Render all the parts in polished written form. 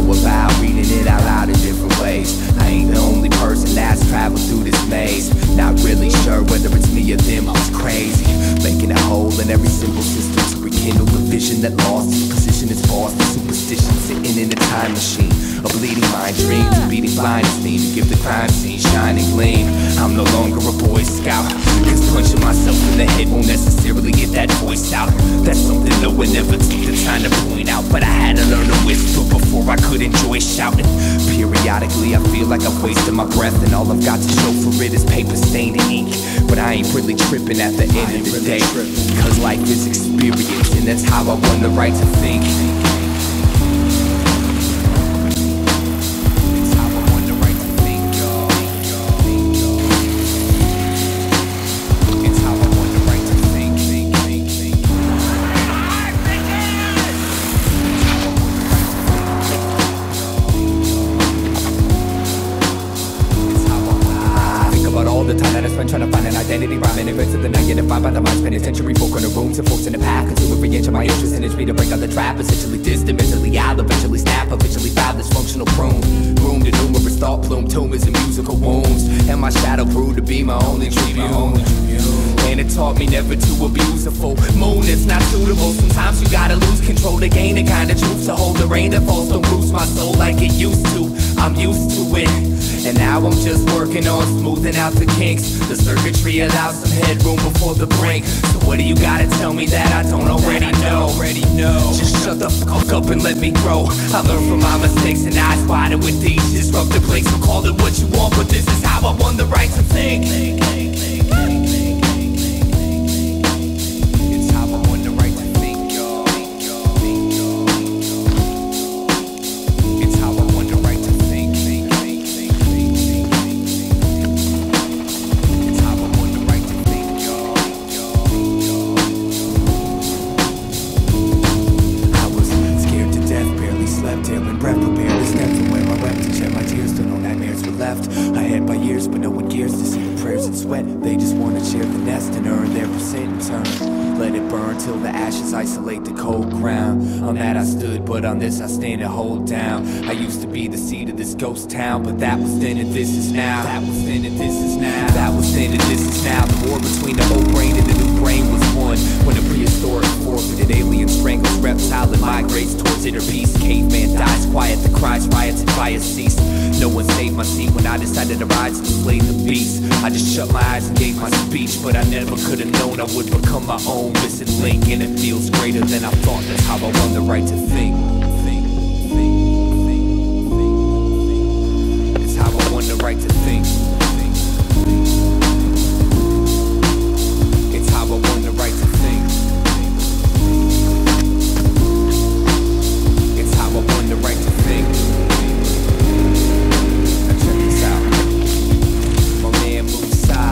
about reading it out loud in different ways. I ain't the only person that's traveled through this maze. Not really sure whether it's me or them who's crazy, making a hole in every simple system to rekindle the vision that lost its position is lost. The superstition sitting in a time machine, a bleeding mind dream, to beating blindness need to give the crime scene shining gleam. I'm no longer a Boy Scout, cause punching myself in the head won't necessarily get that voice out. That's something no one ever took the time to point out, but I had to learn to whisper before I could enjoy shouting. Periodically I feel like I've wasted my breath, and all I've got to show for it is paper stained ink. But I ain't really tripping at the end of the day, cause life is experience, and that's how I won the right to think. Trying to find an identity, rhyming events of the night, getting defined by the mind, spending century folk on the rooms and forks in the path, consume every inch of my interest and itch me to break out the trap, essentially distant, mentally I'll eventually snap, eventually foul this functional prune, groomed to numerous thought plume tumors and musical wounds, and my shadow proved to be my only tribune. And it taught me never to abuse a full moon, it's not suitable. Sometimes you gotta lose control to gain the kind of truth, to hold the rain that falls, don't bruise my soul like it used to. I'm used to it, and now I'm just working on smoothing out the kinks. The circuitry allows some headroom before the brink. So what do you gotta tell me that I don't already know? Just shut the fuck up and let me grow. I learned from my mistakes and I spotted with these disruptive links. So call it what you want, but this is how I won the right to think. Isolate the cold ground. On that I stood, but on this I stand and hold down. I used to be the seed of this ghost town, but that was then and this is now. That was then and this is now. That was then and this is now. The war between the old brain and the new brain was won when a prehistoric forfeited alien strangles reptile and migrates towards inner peace. Caveman dies quiet, the cries, riots, and fires cease. No one saved my seat when I decided to rise and slay the beast. I just shut my eyes and gave my speech, but I never could have known I would become my own missing link, and it feels greater than I thought. That's how I won the right to think. It's how I won the right to think. It's how I won the right to think. It's how I won the right to think. Now check this out. My man Musa,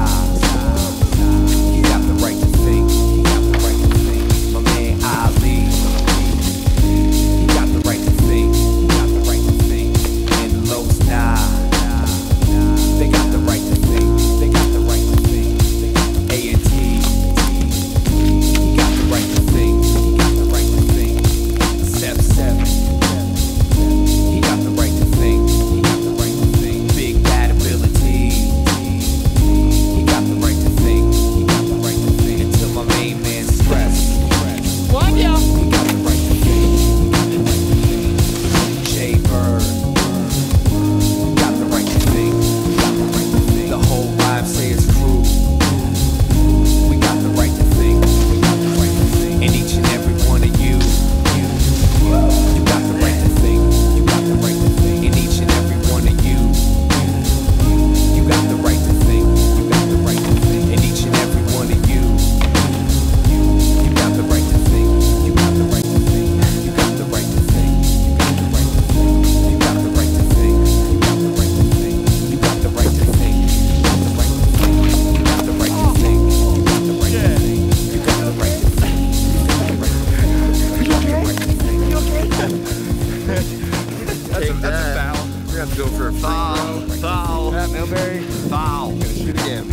he got the right to think. He got the right to think. My man Ali, he got the right to think. He got the right to think. And the Lowe's they got the right to think. They got the right to think. A.T, he got the right to think. He got the right to think. Step 7, he got the right to think. He got the right to think. Big bad abilities, he got the right to think. He got the right to think. Until my main man stress. One, yo. He got the right to think. He got the right to think. Jay Bird, got the right to think. Got the right to think. The whole vibe say it's true. We got the right to think. We got the right to think. And each and every one of you, you got the right to think. You got the right to think. And each and every one of you, you got the right to think. You got the right to think. And each and every one of you, you got the right to think. You got the right to think. You got the right to think. You got the right to think. You got the right to think. You got the right to think. You got the right to think. You got the right to think. You got the right to think. You got the right to think. You got the right to think. You got the right to think. That's a foul. We're gonna have to go for a foul. Foul. Milbery. Foul. Gonna shoot again.